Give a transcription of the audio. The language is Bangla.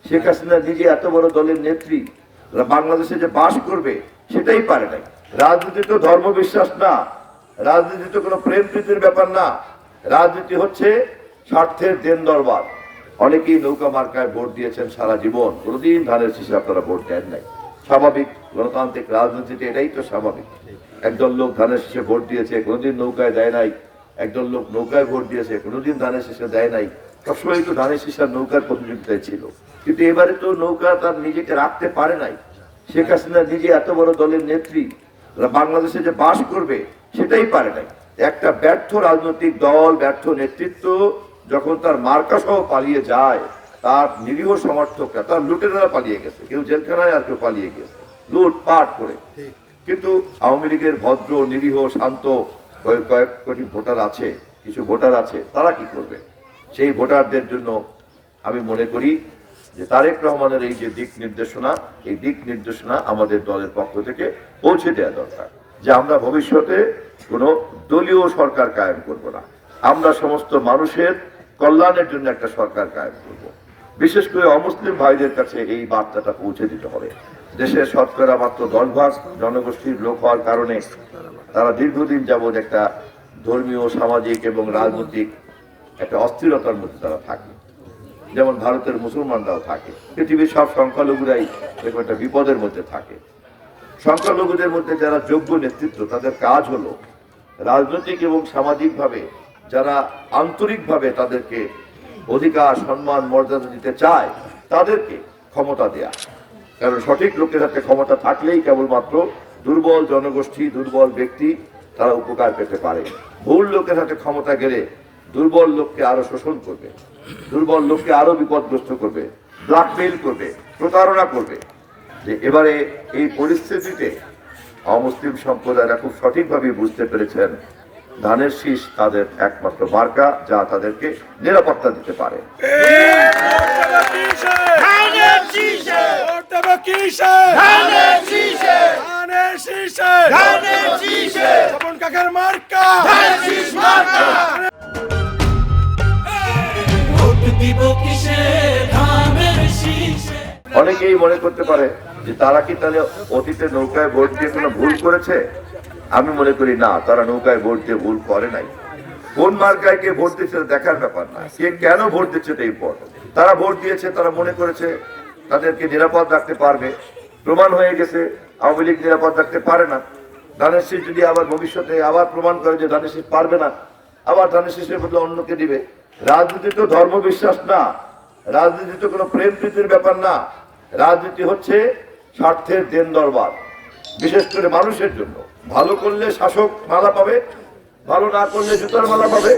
শেখ হাসিনা নিজে এত বড় দলের নেত্রী, বাংলাদেশে যে বাস করবে সেটাই পারে নাই। রাজনীতি তো ধর্ম বিশ্বাস না, রাজনীতি তো কোনো প্রেম প্রীতির ব্যাপার না, রাজনীতি হচ্ছে স্বার্থের দেন দরবার। অনেকেই নৌকা মার্কায় ভোট দিয়েছেন সারা জীবন, কোনোদিন ধানের শীষে আপনারা ভোট দেন নাই। স্বাভাবিক, গণতান্ত্রিক রাজনীতিতে এটাই তো স্বাভাবিক। একদল লোক ধানের শীষে ভোট দিয়েছে, কোনোদিন নৌকায় দেয় নাই। একদল লোক নৌকায় ভোট দিয়েছে, কোনোদিন ধানের শীষে দেয় নাই। সবসময় তো ধানের শীষ আর নৌকার প্রতিযোগিতায় ছিল, কিন্তু এবারে তো নৌকা তার নিজেকে রাখতে পারে নাই। শেখ হাসিনা নিজে এত বড় দলের নেত্রী, বাংলাদেশে যে বাস করবে সেটাই পারে নাই। একটা ব্যর্থ রাজনৈতিক দল, ব্যর্থ নেতৃত্ব যখন তার মার্কা সহ পালিয়ে যায়, তার নিরীহ সমর্থকরা, তার লুটেরারা পালিয়ে গেছে, কেউ জেলখানায় আর কেউ পালিয়ে গেছে লুটপাট করে। কিন্তু আওয়ামী লীগের ভদ্র নিরীহ শান্ত কয়েক কোটি ভোটার আছে, কিছু ভোটার আছে, তারা কি করবে? সেই ভোটারদের জন্য আমি মনে করি যে তারেক রহমানের এই যে দিক নির্দেশনা, এই দিক নির্দেশনা আমাদের দলের পক্ষ থেকে পৌঁছে দেওয়া দরকার, যে আমরা ভবিষ্যতে কোনো দলীয় সরকার কায়েম করব না, আমরা সমস্ত মানুষের কল্যাণের জন্য একটা সরকার কায়েম করব। বিশেষ করে অমুসলিম ভাইদের কাছে এই বার্তাটা পৌঁছে দিতে হবে। দেশের শতকরা মাত্র 10% জনগোষ্ঠীর লোক হওয়ার কারণে তারা দীর্ঘদিন যাবৎ একটা ধর্মীয়, সামাজিক এবং রাজনৈতিক একটা অস্থিরতার মধ্যে তারা থাকে, যেমন ভারতের মুসলমানরাও থাকে। পৃথিবীর সব সংখ্যালঘুরাই এরকম একটা বিপদের মধ্যে থাকে। সংখ্যালঘুদের মধ্যে যারা যোগ্য নেতৃত্ব, তাদের কাজ হলো রাজনৈতিক এবং সামাজিকভাবে যারা আন্তরিকভাবে তাদেরকে অধিকার, সম্মান, মর্যাদা দিতে চায়, তাদেরকে ক্ষমতা দেয়া। কারণ সঠিক লোকের হাতে ক্ষমতা থাকলেই কেবলমাত্র দুর্বল জনগোষ্ঠী, দুর্বল ব্যক্তি তারা উপকার পেতে পারে। ভুল লোকের হাতে ক্ষমতা গেলে দুর্বল লোককে আরো শোষণ করবে, দুর্বল লোককে আরো বিপদগ্রস্ত করবে, ব্ল্যাকমেইল করবে, প্রতারণা করবে। যে এবারে এই পরিস্থিতিতে অমুসলিম সম্প্রদায়রা খুব সঠিকভাবে বুঝতে পেরেছেন ধানের শীষ তাদের একমাত্র মার্কা, যা তাদেরকে নিরাপত্তা দিতে পারে। অনেকেই মনে করতে পারে যে তারা কি তাহলে অতীতে নৌকায় ভোট দিয়ে কোনো ভুল করেছে। আমি মনে করি না, তারা নৌকায় ভোট দিয়ে ভুল করে নাই। কোন মার্কায় কে ভোট দিচ্ছে দেখার ব্যাপার না, কে কেন ভোট দিচ্ছে এটা ইম্পর্টেন্ট। তারা ভোট দিয়েছে, তারা মনে করেছে তাদেরকে নিরাপদ রাখতে পারবে। প্রমাণ হয়ে গেছে আওয়ামী লীগ নিরাপদ রাখতে পারে না। ধানের শীষ যদি আবার ভবিষ্যতে আবার প্রমাণ করে যে ধানের শীষ পারবে না, আবার ধানের শীষের বদলে অন্যকে দিবে। রাজনীতি তো ধর্ম বিশ্বাস না, রাজনীতি তো কোনো প্রেম প্রীতির ব্যাপার না, রাজনীতি হচ্ছে স্বার্থের দেন দরবার। বিশেষ করে মানুষের জন্য ভালো করলে শাসক মালা পাবে, ভালো না করলে জুতার মালা পাবে।